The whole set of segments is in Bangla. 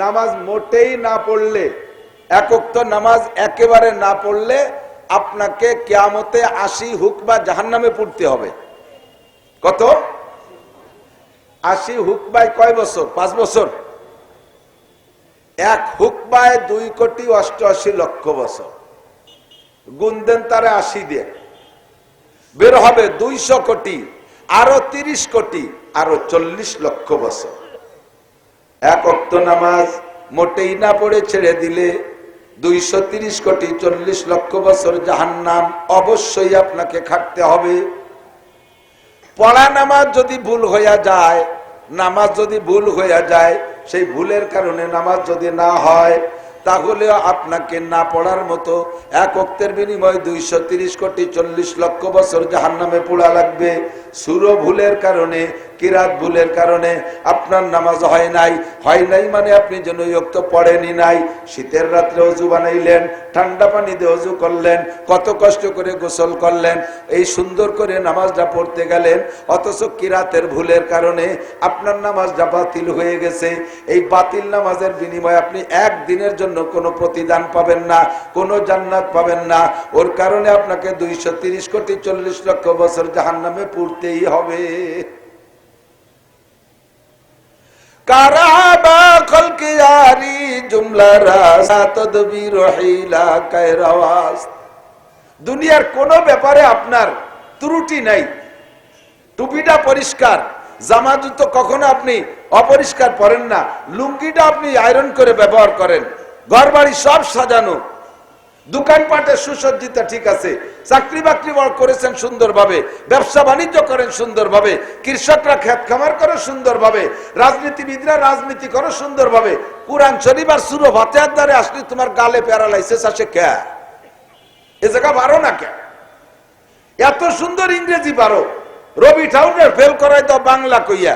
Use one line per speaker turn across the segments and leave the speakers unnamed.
নামাজ মোটেই না পড়লে, এক ওয়াক্ত নামাজ একেবারে না পড়লে আপনাকে কিয়ামতে 80 হুকমা জাহান্নামে পড়তে হবে। কত? 80 হুকমায় কয় বছর? 5 বছর। এক হুকমায় 2,88,00,000 বছর। গুণ দেন তারে 80 দিয়ে, বের হবে 200 কোটি, আরো 30 কোটি, আরো 40 লক্ষ বছর। এক ওয়াক্ত নামাজ মোটেই না পড়ে ছেড়ে দিলে 230 কোটি 40 লক্ষ বছর জাহান্নাম অবশ্যই আপনাকে খাটতে হবে। পড়া নামাজ যদি ভুল হইয়া যায়, নামাজ যদি ভুল হইয়া যায়, সেই ভুলের কারণে নামাজ যদি না হয়, তাহলে আপনাকে না পড়ার মতো এক ওয়াক্তের বিনিময়ে 230 কোটি 40 লক্ষ বছর জাহান্নামে পোড়া লাগবে। সূরা ভুলের কারণে, কিরাত ভুলের কারণে আপনার নামাজ হয় নাই। হয় নাই মানে আপনি যেন ওই ওয়াক্ত পড়েনি নাই। শীতের রাত্রে ওযু বানাইলেন, ঠান্ডা পানি দিয়ে ওযু করলেন, কত কষ্ট করে গোসল করলেন, এই সুন্দর করে নামাজটা পড়তে গেলেন, অথচ কিরাতের ভুলের কারণে আপনার নামাজটা বাতিল হয়ে গেছে। এই বাতিল নামাজের বিনিময়ে আপনি একদিনের জন্য কোনো প্রতিদান পাবেন না, কোনো জান্নাত পাবেন না। ওর কারণে আপনাকে 230 কোটি 40 লক্ষ বছর জাহান্নামে পুড়তেই হবে। কারাবা খলকে আরি জুমলা রাসা তদবির হিলা কায়রাওয়াস। দুনিয়ার কোন ব্যাপারে আপনার ত্রুটি নাই। টুপিটা পরিষ্কার, জামা জুতো কখনো আপনি অপরিষ্কার পরেন না, লুঙ্গিটা আপনি আয়রন করে ব্যবহার করেন, ঘর বাড়ি সব সাজানো, দোকানপাটে সুসজ্জিত, ঠিক আছে, চাকরি বাকরি করেছেন সুন্দরভাবে, ব্যবসা বাণিজ্য করেন সুন্দরভাবে, কৃষকরা ক্ষেত খামার করে সুন্দরভাবে, রাজনীতিবিদরা রাজনীতি করে সুন্দরভাবে। কুরআন শরীফ আর সূরা ফাতিহার দ্বারে আসলে তোমার গালে প্যারালাইসিস আসে কে? এ জায়গা পারো না কে? এত সুন্দর ইংরেজি পারো, রবি ঠাকুরের ফেল করাই দাও বাংলা কইয়া।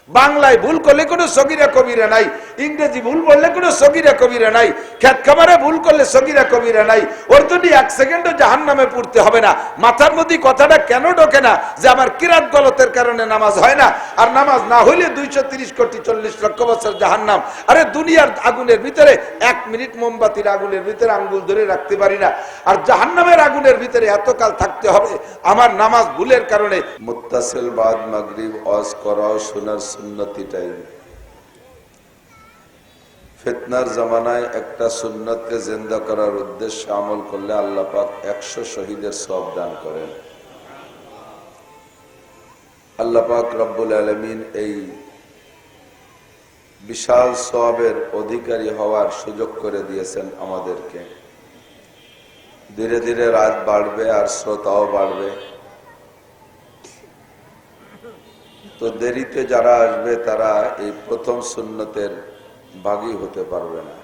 বাংলায় ভুল করলে কোনো সগীরা কবিরা নাই, ইংরেজি ভুল বললে কোনো সগীরা কবিরা নাই, খেত খামারে ভুল করলে সগীরা কবিরা নাই। ওর যদি 1 সেকেন্ডও জাহান্নামে পড়তে হবে না। মাথার মধ্যে কথাটা কেন ঢোকে না যে আমার কিরাত গলতের কারণে নামাজ হয় না, আর নামাজ না হইলে 230 কোটি 40 লক্ষ বছর জাহান্নাম। আরে দুনিয়ার আগুনের ভিতরে 1 মিনিট মোমবাতির আগুনের ভিতরে আঙ্গুল ধরে রাখতে পারি না, আর জাহান্নামের আগুনের ভিতরে এতকাল থাকতে হবে আমার নামাজ ভুলের কারণে। মুত্তাসিল বাদ মাগরিব ওয়াজ করাও শোনার সুন্নতি টাইম। ফিতনার জামানায় একটা সুন্নতকে জিন্দা করার উদ্দেশ্যে আমল করলে আল্লাহ পাক 100 শহীদের সওয়াব দান করেন। আল্লাহ পাক রব্বুল আলামিন এই বিশাল সওয়াবের অধিকারী হওয়ার সুযোগ করে দিয়েছেন আমাদেরকে। ধীরে ধীরে রাত বাড়বে আর শ্রোতাও বাড়বে, তো দেরিতে যারা আসবে তারা এই প্রথম সুন্নতের ভাগী হতে পারবে না।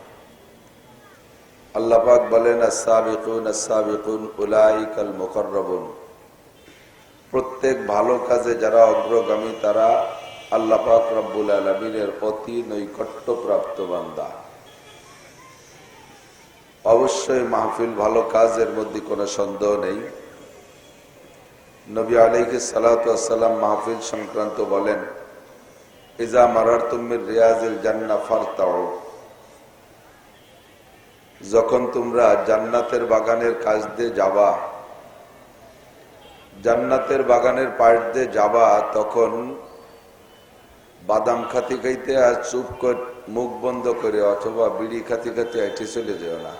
আল্লাহ পাক বলেন আস-সাবিকুন আস-সাবিকুন উলাইকাল মুকাররাবুন। প্রত্যেক ভালো কাজে যারা অগ্রগামী তারা আল্লাহ পাক রব্বুল আলামিনের অতি নৈকট্য প্রাপ্ত বান্দা। অবশ্যই মাহফিল ভালো কাজের মধ্যে কোনো সন্দেহ নেই। নবী আলাইহিস সালাতু ওয়াস সালাম মাহফিল সংক্রান্ত বলেন, ইজা মারারতুম মির রিয়াজিল জান্নাহ ফারতাউ। যখন তোমরা জান্নাতের বাগানের কাছ দিয়ে যাবা, জান্নাতের বাগানের পাশ দিয়ে যাবা, তখন বাদাম খাতি খাইতে আর চুপ করে মুখ বন্ধ করে অথবা বিড়ি খাতি খাতি এটি চলে যেও না।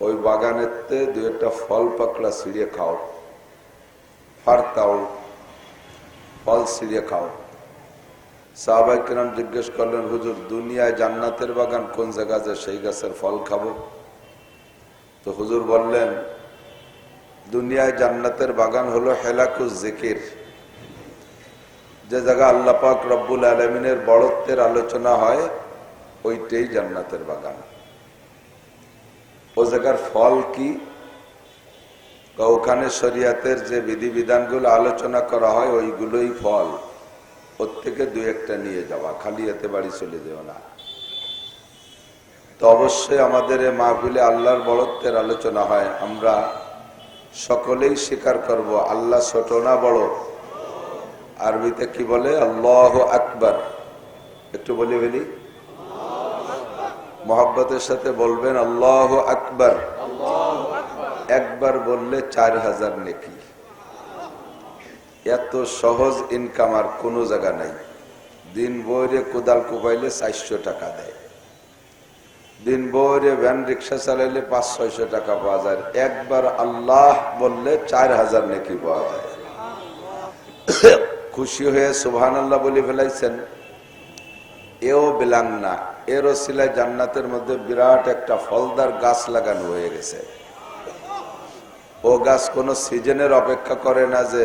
ওই বাগানেতে 2-1টা ফল পাকড়া ছিঁড়ে খাও, ফারতাও, ফল ছিঁড়ে খাও। সাহাবায়ে কেরাম জিজ্ঞেস করলেন, হুজুর দুনিয়ায় জান্নাতের বাগান কোন জায়গা আছে সেই গাছের ফল খাবো? তো হুজুর বললেন, দুনিয়ায় জান্নাতের বাগান হলো হেলাকুজ জিকির, যে জায়গা আল্লাহ পাক রব্বুল আলামিনের বড়ত্বের আলোচনা হয়, ওইটাই জান্নাতের বাগান। ও জায়গার ফল কি? ওখানে শরিয়াতের যে বিধিবিধানগুলো আলোচনা করা হয় ওইগুলোই ফল। ওর থেকে 2-1টা নিয়ে যাওয়া, খালি এতে বাড়ি চলে যেও না। তো অবশ্যই আমাদের এই মাহফিলে আল্লাহর বড়ত্বের আলোচনা হয়, আমরা সকলেই স্বীকার করব আল্লাহ ছোট না বড়? আরবিতে কি বলে? আল্লাহু আকবার। একটু বলে ফেলি, মোহাব্বতের সাথে বলবেন আল্লাহু আকবার। একবার বললে 4000 নেকি। এত সহজ ইনকাম আর কোন জায়গা নাই। দিন বইরে কোদাল কোপাইলে 400 টাকা দেয়, দিন বইরে ভ্যান রিক্সা চালাইলে 500-600 টাকা পাওয়া যায়। একবার আল্লাহ বললে 4000 নেকি পাওয়া যায়। খুশি হয়ে সুবহানাল্লাহ বলে ফেলাইছেন, এও বিলাং না, এর ওসিলায় জান্নাতের মধ্যে বিরাট একটা ফলদার গাছ লাগানো হয়ে গেছে। ও গাছ কোন সিজনের অপেক্ষা করে না যে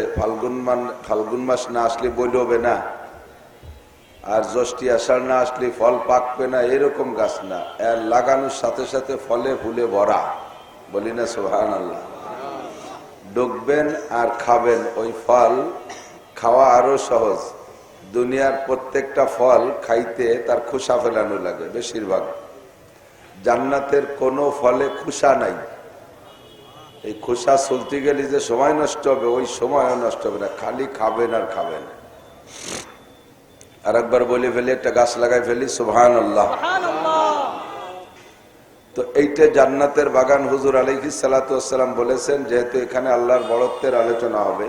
ফাল্গুন মাস না আসলে বইলবে না, আর জ্যৈষ্ঠী আষাঢ় না আসলে ফল পাকবে না, এরকম গাছ না। এর লাগানোর সাথে সাথে ফলে ফুলে ভরা। বলি না সুবহানাল্লাহ। ঢুকবেন আর খাবেন, ওই ফল খাওয়া আরো সহজ। দুনিয়ার প্রত্যেকটা ফল খাইতে তার খোসা ফেলানো লাগে বেশিরভাগ। জান্নাতের কোনো ফলে খোসা নাই। এই খোসা চলতে গেলে যে সময় নষ্ট হবে, ওই সময়ও নষ্ট হবে না, খালি খাবেন আর খাবেন। আর একবার বলে ফেলি, একটা গাছ লাগাই ফেলি, সুবহানাল্লাহ। তো এইটা জান্নাতের বাগান। হুজুর আলাইহিস সালাতু ওয়াস সালাম বলেছেন, যেহেতু এখানে আল্লাহর বড়ত্বের আলোচনা হবে,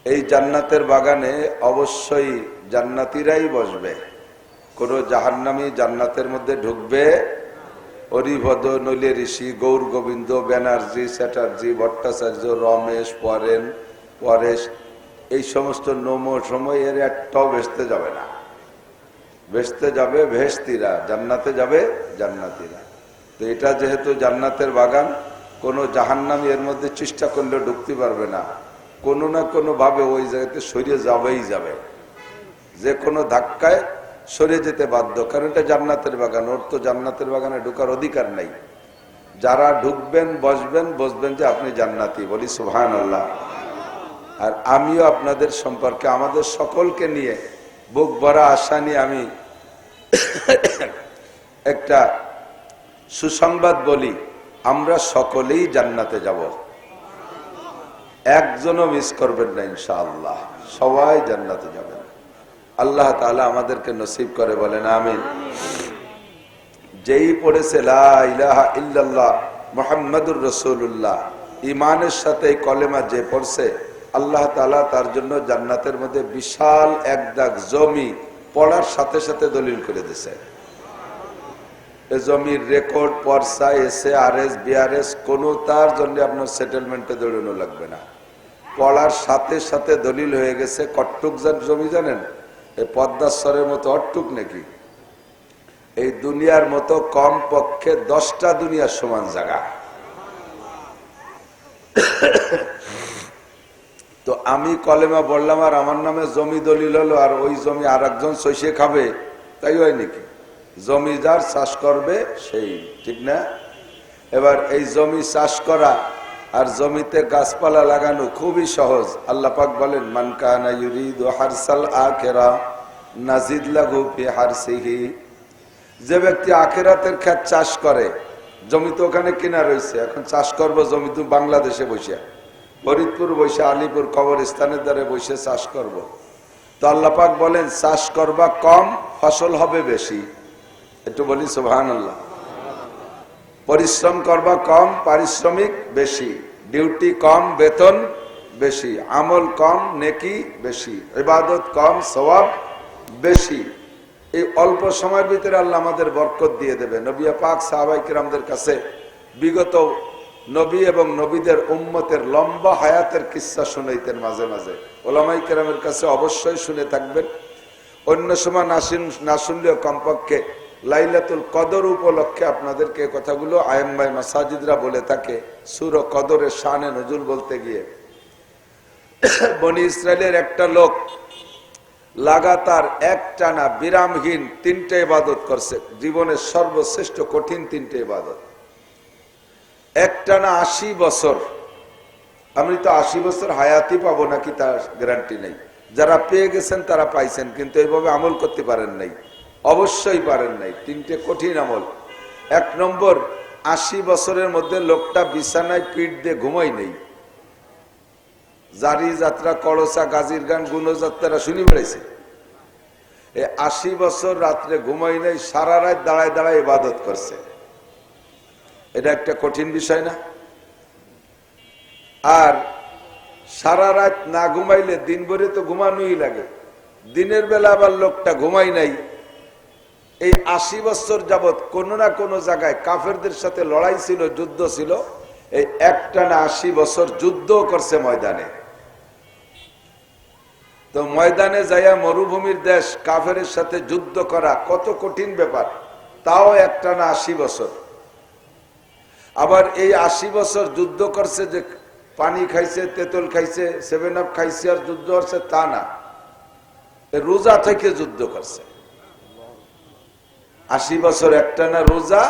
এই জান্নাতের বাগানে অবশ্যই জান্নাতীরাই বসবে। কোন জাহান্নামী জান্নাতের মধ্যে ঢুকবে? হরিভদ, নইলে ঋষি, গৌর গোবিন্দ, ব্যানার্জি, চ্যাটার্জি, ভট্টাচার্য, রমেশ, পরেশ, এই সমস্ত সময় এর একটাও ভেস্তে যাবে না। ভেস্তে যাবে ভেস্তিরা, জান্নাতে যাবে জান্নাতীরা। তো এটা যেহেতু জান্নাতের বাগান, কোন জাহান্নামী এর মধ্যে চেষ্টা করলে ঢুকতে পারবে না। কোনো না কোনো ভাবে ওই জায়গাতে সরিয়ে যাবেই যাবে, যে কোনো ধাক্কায় সরে যেতে বাধ্য। কারণ এটা জান্নাতের বাগান, ওর তো জান্নাতের বাগানে ঢোকার অধিকার নাই। যারা ঢুকবেন বসবেন যে আপনি জান্নাতি। বলি সুবহানাল্লাহ। আর আমিও আপনাদের সম্পর্কে, আমাদের সকলকে নিয়ে বুক ভরা আশা নিয়ে আমি একটা সুসংবাদ বলি, আমরা সকলেই জান্নাতে যাব। একজনও মিস করবেন না ইনশাআল্লাহ, সবাই জান্নাতে যাবেন। আল্লাহ তাআলা আমাদেরকে নসিব করে, বলেন আমিন। যেই পড়েছে লা ইলাহা ইল্লাল্লাহ মুহাম্মাদুর রাসূলুল্লাহ, ঈমানের সাথে কলেমা যে পড়ছে, আল্লাহ তাআলা তার জন্য জান্নাতের মধ্যে বিশাল এক দাগ জমি পড়ার সাথে সাথে দলিল করে দিয়েছে। এই জমির রেকর্ড, পর্চা, এসএআরএস, বিআরএস কোনো তার জন্য আপনার সেটেলমেন্টে দৌড়ানো লাগবে না। পড়ার সাথে সাথে দলিল হয়ে গেছে। কট্টুক জমি জানেন? এই পদ্মাশ্বরের মতো অট্টুক নাকি? এই দুনিয়ার মতো কম পক্ষে 10টা দুনিয়ার সমান জায়গা। তো আমি কলেমা বললাম আর আমার নামে জমি দলিল হলো, আর ওই জমি আর একজন শস্যে খাবে, তাই হয় নাকি? জমি যার চাষ করবে সেই, ঠিক না? এবার এই জমি চাষ করা আর জমিতে গাছপালা লাগানো খুবই সহজ। আল্লাহ পাক বলেন, মান কানা ইউরিদু হারসাল আখিরা নাজিদ লাহু ফি হারসিহি। যে ব্যক্তি আখিরাতের ক্ষেত চাষ করে, জমি তো ওখানে কিনা রয়েছে, এখন চাষ করব জমি তো বাংলাদেশে বসে, ফরিদপুর বসে, আলিপুর কবরস্থানের দ্বারে বসে চাষ করব। তো আল্লাহ পাক বলেন, চাষ করবা কম, ফসল হবে বেশি। একটু বলি সুবহানাল্লাহ। পরিশ্রম করবা কম, পারিশ্রমিক বেশি। ডিউটি কম, বেতন বেশি। আমল কম, নেকি বেশি। ইবাদত কম, সওয়াব বেশি। এই অল্প সময়ের ভিতরে আল্লাহ আমাদের বরকত দিয়ে দেবে। নবী পাক সাহাবায়ে কিরামদের কাছে বিগত নবী এবং নবীদের উম্মতের লম্বা হায়াতের কিসসা শুনাইতেন মাঝে মাঝে। ওলামায়ে কিরামের কাছে অবশ্যই শুনে থাকবেন। অন্য সময় না শুনলেও কমপক্ষে লাইলাতুল কদর উপলক্ষে আপনাদেরকে কথাগুলো আয়েম্মায়ে মাসাজিদরা বলে থাকে। সূরা কদরের শানে নজুল বলতে গিয়ে বনি ইসরাইলের একটা লোক লাগাতার একটানা বিরামহীন 3টে ইবাদত করছে, জীবনের সর্বশ্রেষ্ঠ কঠিন 3টে ইবাদত, একটানা 80 বছর। আমি তো 80 বছর হায়াতি পাবো নাকি তার গ্যারান্টি নেই। যারা পেয়ে গেছেন তারা পাইছেন, কিন্তু এইভাবে আমল করতে পারেন নাই, অবশ্যই পারেন নাই। 3টে কঠিন আমল। 1 নম্বর, 80 বছরের মধ্যে লোকটা বিছানায় পিঠ দিয়ে ঘুমাই নেই। জারি যাত্রা, কলসা, গাজীর গান, গুণযাত্রা শুনি বেড়েছে। 80 বছর রাত্রে ঘুমাই নাই, সারা রাত দাঁড়ায় দাঁড়ায় ইবাদত করছে। এটা একটা কঠিন বিষয় না? আর সারা রাত না ঘুমাইলে দিন ভরে তো ঘুমানোই লাগে। দিনের বেলা আবার লোকটা ঘুমাই নাই, এই 80 বছর যাবৎ কোন না কোন জায়গায় কাফেরদের সাথে লড়াই ছিল, যুদ্ধ ছিল। এই একটানা 80 বছর যুদ্ধ করছে ময়দানে। তো ময়দানে যাইয়া মরুভূমির দেশ কাফের সাথে যুদ্ধ করা কত কঠিন ব্যাপার, তাও একটানা 80 বছর। আবার এই 80 বছর যুদ্ধ করছে যে পানি খাইছে, তেঁতুল খাইছে, 7 আপ খাইছে আর যুদ্ধ করছে তা না, রোজা থেকে যুদ্ধ করছে। 80 বছর একটানা রোজা,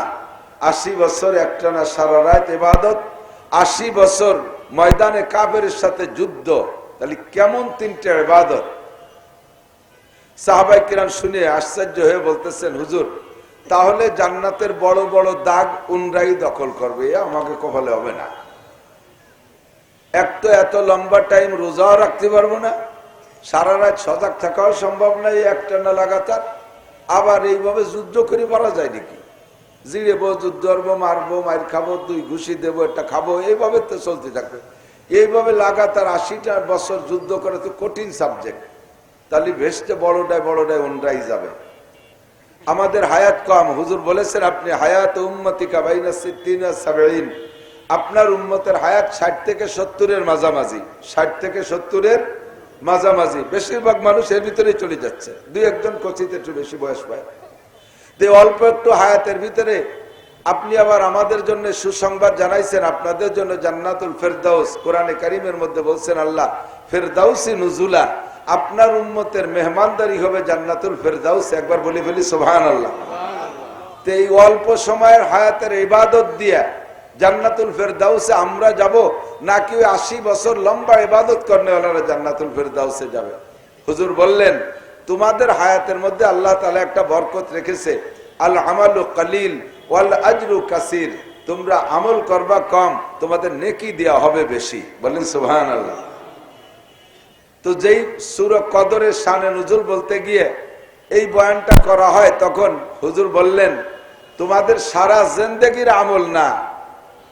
80 বছর একটানা সারা রাত ইবাদত, 80 বছর ময়দানে কাফেরের সাথে যুদ্ধ। তাহলে কেমন তিনটা ইবাদত! সাহাবায়ে কিরাম শুনে আশ্চর্য হয়ে বলতেছেন, হুজুর তাহলে জান্নাতের বড় বড় দাগ উনরাই দখল করবে, আমাকে কপালে হবে না। এক তো এত লম্বা টাইম রোজাও রাখতে পারবো না, সারা রাত সজাগ থাকাও সম্ভব নাই একটানা লাগাতার। আবার এইভাবে যুদ্ধ করে পারা যায় নাকি? জিরেবো, যুদ্ধ করবো, মারবো, মার খাবো, 2 ঘুষি দেবো, একটা খাবো, এইভাবে তো চলতে থাকবে। এইভাবে লাগাতার 80টা বছর যুদ্ধ করে তো কঠিন সাবজেক্ট। তাহলে ভেস্টে বড়টায় উনরাই যাবে। আমাদের হায়াত কম, হুজুর বলেছেন আপনি হায়াত উম্মতিকা বাইনা 60 আর 70, আপনার উম্মতের হায়াত 60 থেকে 70-এর মাঝামাঝি, 60 থেকে 70-এর মাঝামাঝি। বেশিরভাগ মানুষ এর ভিতরে চলে যাচ্ছে, 2-1 জন কোচিতে একটু বেশি বয়স পায়। অল্প একটু হায়াতের ভিতরে আপনি আবার আমাদের জন্য সুসংবাদ জানাইছেন, আপনাদের জন্য জান্নাতুল ফেরদাউস। কোরআনে কারীমের মধ্যে বলছেন আল্লাহ, ফেরদাউসি নুজুলা, আপনার উম্মতের মেহমানদারি হবে জান্নাতুল ফেরদাউস। একবার বলে ফেলি সুবহানাল্লাহ। তো এই অল্প সময়ের হায়াতের ইবাদত দিয়ে জান্নাতুল ফেরদাউসে আমরা যাব, নাকি 80 বছর লম্বা ইবাদত করনেওয়ালারা জান্নাতুল ফেরদাউসে যাবে? হুজুর বললেন, তোমাদের হায়াতের মধ্যে আল্লাহ তাআলা একটা বরকত রেখেছে, আল আমালু কালিল ওয়াল আজরু কাসির। তোমরা আমল করবা কম, তোমাদের নেকি দেয়া হবে বেশি। বলেন সুবহানাল্লাহ। তো যেই সূরা কদরের শানে নুজুল বলতে গিয়ে এই বয়ানটা করা হয়, তখন হুজুর বললেন, তোমাদের সারা জিন্দেগির আমল না,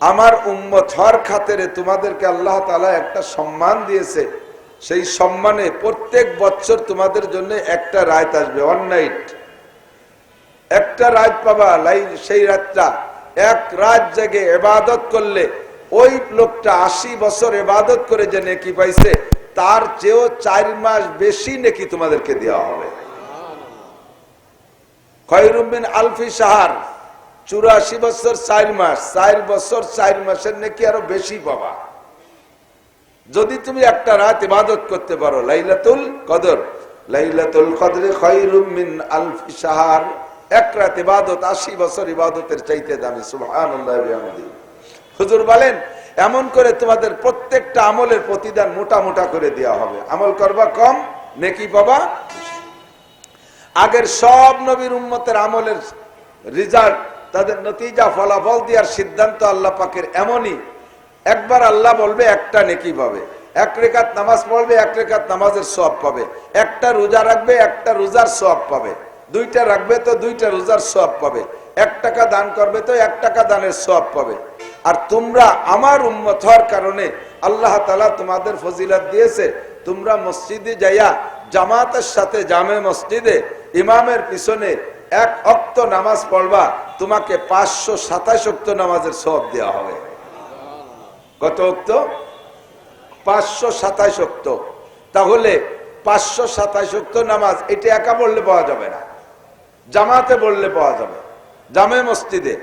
আমার উম্মত হওয়ার খাতিরে তোমাদেরকে আল্লাহ তাআলা একটা সম্মান দিয়েছে। সেই সম্মানে প্রত্যেক বছর তোমাদের জন্য একটা রাত আসবে, ওয়ান নাইট, একটা রাত পাবা। সেই রাতটা এক রাত জেগে ইবাদত করলে ওই লোকটা 80 বছর ইবাদত করে যে নেকি পাইছে, তার চেয়েও 4 মাস বেশি নেকি তোমাদেরকে দেওয়া হবে। খায়রুম মিন আলফি শাহর, 84 বছর 4 মাস, 4 বছর 4 মাসের নেকি আরো বেশি পাবা যদি তুমি একটা রাত ইবাদত করতে পারো। লাইলাতুল কদর, লাইলাতুল কদরে খায়রুম মিন আলফি শাহর, এক রাত ইবাদত 80 বছর ইবাদতের চাইতে দামি। সুবহানাল্লাহি ওয়া বিহামদিহি। হুজুর বলেন, এমন করে তোমাদের প্রত্যেকটা আমলের প্রতিদান মোটা মোটা করে দেওয়া হবে। আমল করবা কম, নেকি পাবা। আগের সব নবীর উম্মতের আমলের রিজাল্ট, তাদের নতিজা, ফলাফল দেওয়ার সিদ্ধান্ত আল্লাহ পাকের এমনই, একবার আল্লাহ বলবে একটা নেকি পাবে, 1 রাকাত নামাজ পড়বে 1 রাকাত নামাজের সওয়াব পাবে, একটা রোজা রাখবে 1টা রোজার সওয়াব পাবে, 2টা রাখবে তো 2টা রোজার সওয়াব পাবে, 1 টাকা দান করবে তো 1 টাকা দানের সওয়াব পাবে। আর তোমরা আমার উম্মত হওয়ার কারণে আল্লাহ তাআলা তোমাদের ফজিলত দিয়েছে, তোমরা মসজিদে যাইয়া জামাতের সাথে জামে মসজিদে ইমামের পিছনে 1 ওয়াক্ত নামাজ পড়বা, তোমাকে 527 ওয়াক্ত নামাজের সওয়াব দেওয়া হবে। কত ওয়াক্ত? 527 ওয়াক্ত। তাহলে 527 ওয়াক্ত নামাজ এটা একা পড়লে পাওয়া যাবে না, জামাতে পড়লে পাওয়া যাবে। জামে মসজিদে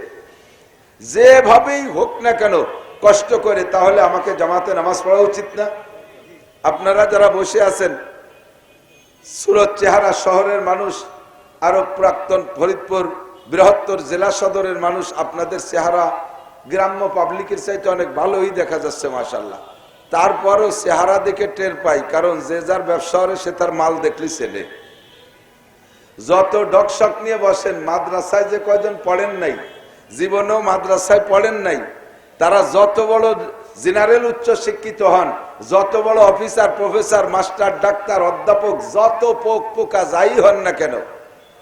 যেভাবেই হোক না কেন কষ্ট করে, তাহলে আমাকে জামাতে নামাজ পড়া উচিত না? আপনারা যারা বসে আছেন, সুরত চেহারা শহরের মানুষ, আরো প্রাক্তন ফরিদপুর বৃহত্তর জেলা সদরের মানুষ, আপনাদের চেহারা গ্রাম্য পাবলিকের চাইতে অনেক ভালোই দেখা যাচ্ছে মাশাআল্লাহ। তারপরও চেহারা দেখে টের পাই, কারণ যে যার ব্যবসা করে সে তার মাল দেখলি ছেলে। যত ডকশক নিয়ে বসেন, মাদ্রাসায় যে কয়জন পড়েন নাই, জীবনেও মাদ্রাসায় পড়েন নাই, তারা যত বড় জেনারেল উচ্চ শিক্ষিত হন, যত বড় অফিসার, প্রফেসর, মাস্টার, ডাক্তার, অধ্যাপক, যত পোক পোকা যাই হন না কেন,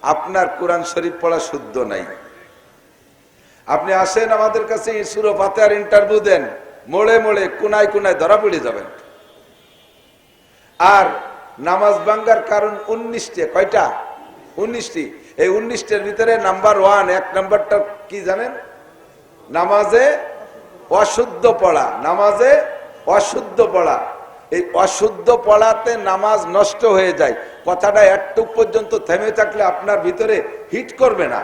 আপনার কোরআন শরীফ পড়া শুদ্ধ নাই। আপনি আসেন আমাদের কাছে সূরা ফাতিহার ইন্টারভিউ দেন, মোড়ে মোড়ে কোনায় কোনায় ধরা পড়ে যাবেন। আর নামাজ ভাঙ্গার কারণ 19টি। কয়টা? 19টি। এই 19টার ভিতরে নাম্বার 1, 1 নাম্বারটা কি জানেন? নামাজে অশুদ্ধ পড়া। নামাজে অশুদ্ধ পড়া। এই অশুদ্ধ পড়াতে নামাজ নষ্ট হয়ে যায়। কথাটা একটু পর্যন্ত থেমে থাকলে আপনার ভিতরে হিট করবে না।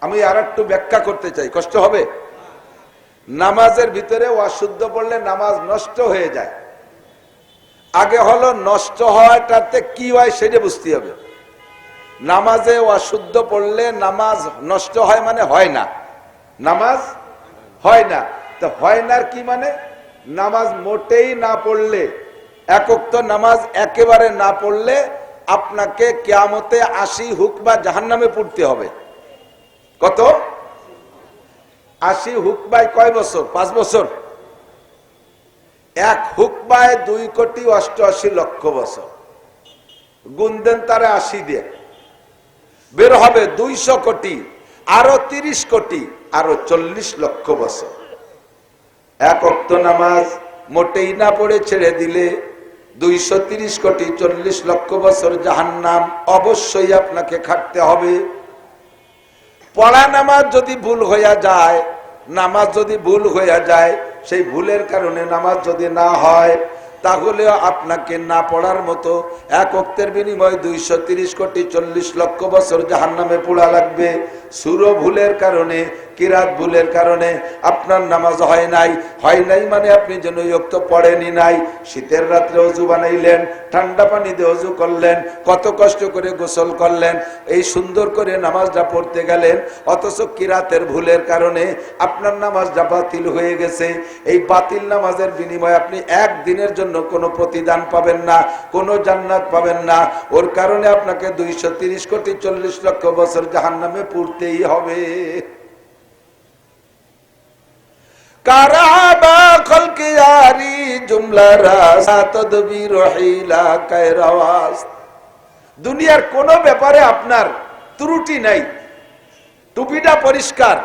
আমি আর একটু ব্যাখ্যা করতে চাই, কষ্ট হবে? নামাজের ভিতরে অশুদ্ধ পড়লে নামাজ নষ্ট হয়ে যায়। আগে হলো নষ্ট হওয়াটাতে কি হয় সেটা বুঝতে হবে। নামাজে অশুদ্ধ পড়লে নামাজ নষ্ট হয় মানে হয় না, নামাজ হয় না। তো হয় না কি মানে? নামাজ মোটেই না পড়লে, এক ওয়াক্ত নামাজ একেবারে না পড়লে আপনাকে কিয়ামতে 80 হুকবা জাহান্নামে পড়তে হবে। কত? 80 হুকবায় কয় বছর? 5 বছর। এক হুকবায় 2,88,00,000 বছর। গুণ দেন তারে 80 দিয়ে, বের হবে 200 কোটি, আরো 30 কোটি, আরো 40 লক্ষ বছর। এক ওয়াক্ত নামাজ মোটেই না পড়ে ছেড়ে দিলে 230 কোটি 40 লক্ষ বছর জাহান্নাম অবশ্যই আপনাকে খাটতে হবে। পড়া নামাজ যদি ভুল হইয়া যায়, নামাজ যদি ভুল হইয়া যায়, সেই ভুলের কারণে নামাজ যদি না হয়, তাহলে আপনাকে না পড়ার মতো এক ওয়াক্তের বিনিময়ে 230 কোটি 40 লক্ষ বছর জাহান্নামে পোড়া লাগবে। সূরা ভুলের কারণে, কিরাত ভুলের কারণে আপনার নামাজ হয় নাই। হয় নাই মানে আপনি যেন ওয়াক্ত পড়েনি নাই। শীতের রাত্রে ওযু বানাইলেন, ঠান্ডা পানি দিয়ে ওযু করলেন, কত কষ্ট করে গোসল করলেন, এই সুন্দর করে নামাজটা পড়তে গেলেন, অথচ কিরাতের ভুলের কারণে আপনার নামাজটা বাতিল হয়ে গেছে। এই বাতিল নামাজের বিনিময়ে আপনি একদিনের জন্য কোনো প্রতিদান পাবেন না, কোনো জান্নাত পাবেন না। ওর কারণে আপনাকে 230 কোটি 40 লক্ষ বছর জাহান্নামে পুড়তেই হবে। কারাবা খলকে আরি জুমলারা সাতদবির হিলা কায়রাওয়াস। দুনিয়ার কোন ব্যাপারে আপনার ত্রুটি নাই। টুপিটা পরিষ্কার,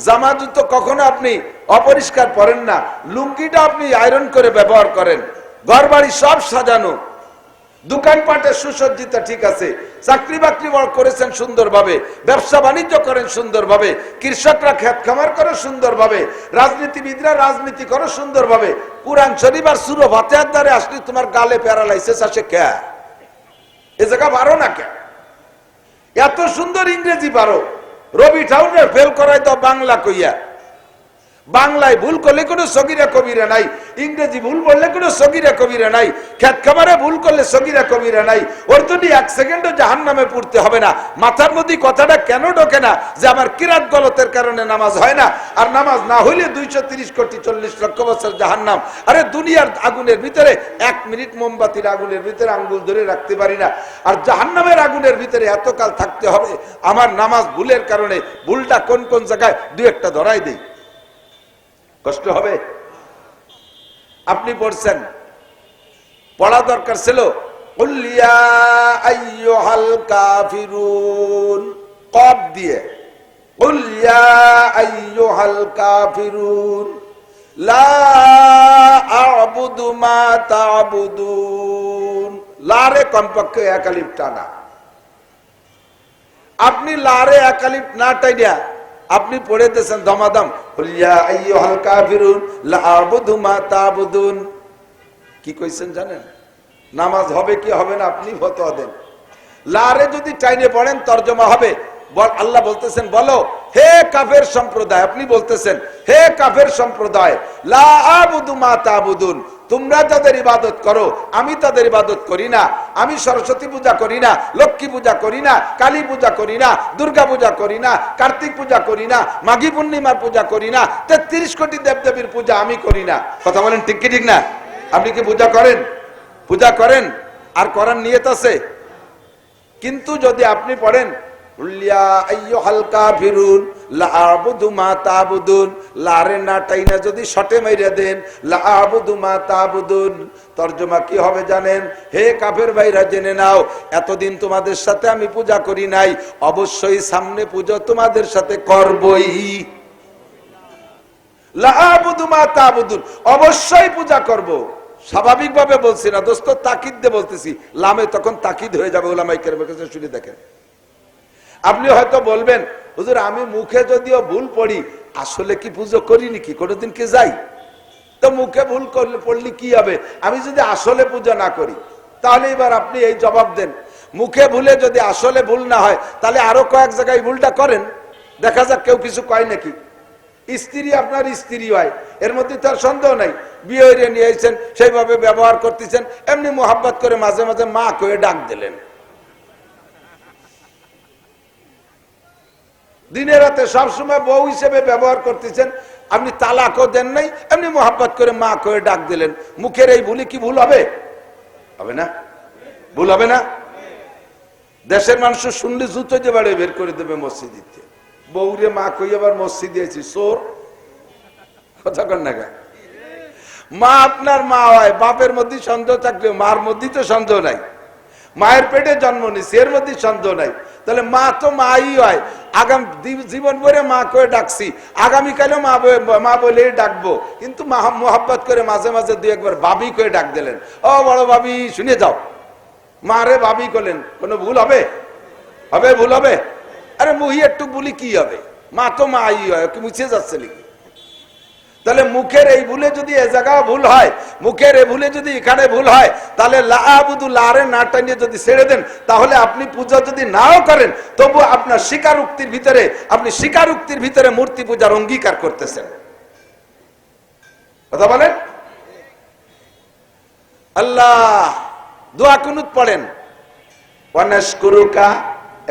জামা জুতো কখনো আপনি অপরিষ্কার পরেন না, লুঙ্গিটা আপনি আয়রন করে ব্যবহার করেন, ঘর বাড়ি সব সাজানো, দোকানপাটে সুসজ্জিত, ঠিক আছে, চাকরি বাকরি করেছেন সুন্দরভাবে, ব্যবসা বাণিজ্য করেন সুন্দরভাবে, কৃষকরা ক্ষেত খামার করে সুন্দরভাবে, রাজনীতিবিদরা রাজনীতি করে সুন্দরভাবে। কুরআন শরীফ আর সূরা ফাতিহার দ্বারে আসলে তোমার গালে প্যারালাইসিস আসে কে? এ জায়গা পারো না কে? এত সুন্দর ইংরেজি পারো, রবি ঠাকুরের ফেল করাই তো বাংলা কইয়া। বাংলায় ভুল করলে কোনো সগীরা কবিরা নাই, ইংরেজি ভুল বললে কোনো সগীরা কবিরা নাই, খেত খামারে ভুল করলে সগীরা কবিরা নাই। ওর যদি 1 সেকেন্ডও জাহান্নামে পড়তে হবে না। মাথার মধ্যে কথাটা কেন ঢোকে না যে আমার কিরাত গলতের কারণে নামাজ হয় না, আর নামাজ না হইলে 230 কোটি 40 লক্ষ বছর জাহান্নাম। আরে দুনিয়ার আগুনের ভিতরে 1 মিনিট মোমবাতির আগুনের ভিতরে আঙ্গুল ধরে রাখতে পারি না, আর জাহান্নামের আগুনের ভিতরে এতকাল থাকতে হবে। আমার নামাজ ভুলের কারণে, ভুলটা কোন কোন জায়গায় দুই একটা ধরাই দেই, কষ্ট হবে? আপনি পড়ছেন, পড়া দরকার ছিল কুল ইয়া আইয়ুহাল কাফিরুন, কফ দিয়ে, কুল ইয়া আইয়ুহাল কাফিরুন লা আ'বুদু মা তা'বুদুন। লারে কমপক্ষে 1 আলিফ টানা। আপনি লারে 1 আলিফ না টাইনা আপনি পড়ে দিয়েছেন দমাদম, কুল ইয়া আইয়ুহাল কাফিরুন লা আ'বুদু মা তা'বুদুন। কি কইছেন জানেন? নামাজ হবে কি হবে না আপনি ফতোয়া দেন। লারে যদি টাইনে পড়েন তরজমা হবে, আল্লাহ বলতেছেন বলো হে কাফের সম্প্রদায়, আপনি বলতেছেন হে কাফের সম্প্রদায়, লা আ'বুদু মা তা'বুদুন, তোমরা যাদের ইবাদত করো আমি তাদের ইবাদত করি না। আমি সরস্বতী পূজা করি না, লক্ষ্মী পূজা করি না, কালী পূজা করি না, দুর্গা পূজা করি না, কার্তিক পূজা করি না, মাঘী পূর্ণিমার পূজা করি না, 33 কোটি দেবদেবীর পূজা আমি করি না। কথা বলেন ঠিক কি ঠিক না? আপনি কি পূজা করেন? পূজা করেন আর করার নিয়ত আছে। কিন্তু যদি আপনি পড়েন কুল ইয়া আইয়ুহাল কাফিরুন লা আবুদু মা তাবুদুন, লারে না টাইনা যদি শটে মাইরা দেন লা আবুদু মা তাবুদুন, তরজমা কি হবে জানেন? হে কাফের ভাইরা জেনে নাও, এতদিন তোমাদের সাথে আমি পূজা করি নাই, অবশ্যই সামনে পূজা তোমাদের সাথে করবই। লা আবুদু মা তাবুদুন, অবশ্যই পূজা করব। স্বাভাবিকভাবে বলছি না দোস্ত, তাকিদ দিয়ে বলতেছি, লামে তখন তাকিদ হয়ে যাবে। ওলামায়ে কেরামের কাছে শুনে দেখেন। আপনি হয়তো বলবেন হুজুর আমি মুখে যদিও ভুল পড়ি, আসলে কি পুজো করি নাকি, কোনোদিন কি যাই? তো মুখে ভুল করলে পড়লে কি হবে? আমি যদি আসলে পূজা না করি, তাহলে এবার আপনি এই জবাব দেন, মুখে ভুলে যদি আসলে ভুল না হয়, তাহলে আরো কয়েক জায়গায় ভুলটা করেন, দেখা যাক কেউ কিছু কয় নাকি। স্ত্রী আপনার স্ত্রী হয়, এর মধ্যে তার সন্দেহ নাই, বিয়ে হয়ে নিয়েছেন, সেইভাবে ব্যবহার করতেছেন, এমনি মোহাব্বত করে মাঝে মাঝে মা কয়ে ডাক দিলেন, দিনে রাতে সবসময় বউ হিসেবে ব্যবহার করতেছেন, আপনি তালাকও দেন নাই, এমনি মোহাব্বত করে মা কয়ে ডাক দিলেন। মুখের এই ভুলি কি ভুল হবে? হবে না? ভুল হবে না? দেশের মানুষ শুনলে জুতো দিয়ে বাড়ি বের করে দেবে মসজিদে। বউরে মা কই আবার মসজিদ দিয়েছি, সোর কথা কন না। মা আপনার মা হয়, বাপের মধ্যে সন্দেহ থাকলেও মার মধ্যে তো সন্দেহ নাই, মায়ের পেটে জন্ম নিচ্ছে এর মধ্যে সন্দেহ নাই, তাহলে মা তো মাই হয়। আগাম জীবন ভরে মা করে ডাকছি, আগামীকালও মা বলে ডাকবো, কিন্তু মোহাব্বত করে মাঝে মাঝে দুই একবার ভাবি করে ডাক দিলেন, ও বড় ভাবি শুনে যাও, মা রে ভাবি করলেন, কোনো ভুল হবে? হবে? ভুল হবে? আরে মুহি একটু বলি কি হবে, মা তো মাই হয়, কি মুছে যাচ্ছে নাকি? তাহলে মুখের এই ভুলে যদি এ জায়গায় ভুল হয়, মুখের এই ভুলে যদি এখানে ভুল হয়, তাহলে লা আবুদু লারে না টানিয়ে যদি ছেড়ে দেন, তাহলে আপনি পূজা যদি নাও করেন, তবু আপনার স্বীকারোক্তির ভিতরে, আপনি স্বীকারোক্তির ভিতরে মূর্তি পূজার অঙ্গীকার করতেছেন। কথা বলেন। আল্লাহ দোয়া কুনুত পড়েন, ওয়ানাশকুরুকা,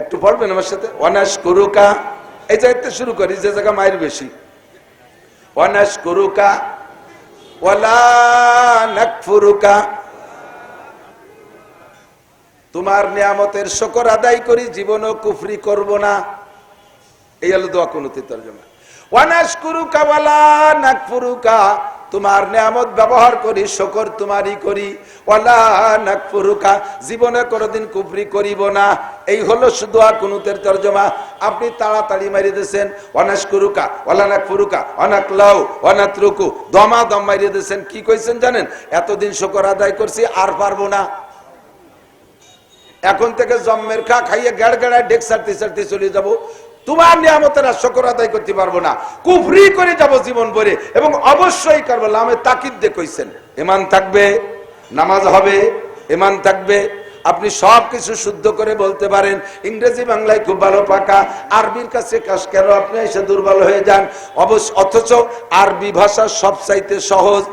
একটু পড়বেন আমার সাথে, ওয়ানাশকুরুকা, এই জায়গাতে শুরু করি যে জায়গা মায়ের বেশি। ওয়ানাশকুরুকা ওয়ালা নাকফুরুকা, তোমার নিয়ামতের শুকর আদায় করি, জীবনও কুফরি করব না। এই হলো দোয়া কুনুতের তরজমা। ওয়ানাশকুরুকা ওয়ালা নাকফুরুকা, তোমার নিয়ামত ব্যবহার করি, শুকর তোমারই করি, ওয়ালা নাকফুরুকা, জীবনে কোনোদিন কুফরি করিব না। এই হলো দোয়া কুনুতের তরজমা। আপনি তাড়াতাড়ি মারিয়ে দিয়েছেন ওয়ানাশকুরুকা ওয়ালা নাকফুরুকা ওয়ানাকলাউ ওয়ানাতরুকু, দমা দম মারিয়ে দিয়েছেন। কি কইছেন জানেন? এতদিন শুকর আদায় করছি, আর পারবো না, এখন থেকে জম্মের খা খাইয়ে গেড় গেড়ায় ডেক সারতে সারতে চলে যাব, তোমার নিয়ামতের শুকর আদায় করতে পারবো না, কুফরি করে যাব জীবন ভরে, এবং অবশ্যই করবো। লামে তাকিদ দিয়ে কইছেন, ঈমান থাকবে, নামাজ হবে, ঈমান থাকবে। আপনি সবকিছু শুদ্ধ করে বলতে পারেন, ইংরেজি বাংলায় খুব ভালো পাকা, আরবির কাছে কেন আপনি এসে দুর্বল হয়ে যান? অথচ আরবি ভাষা সবচাইতে সহজ,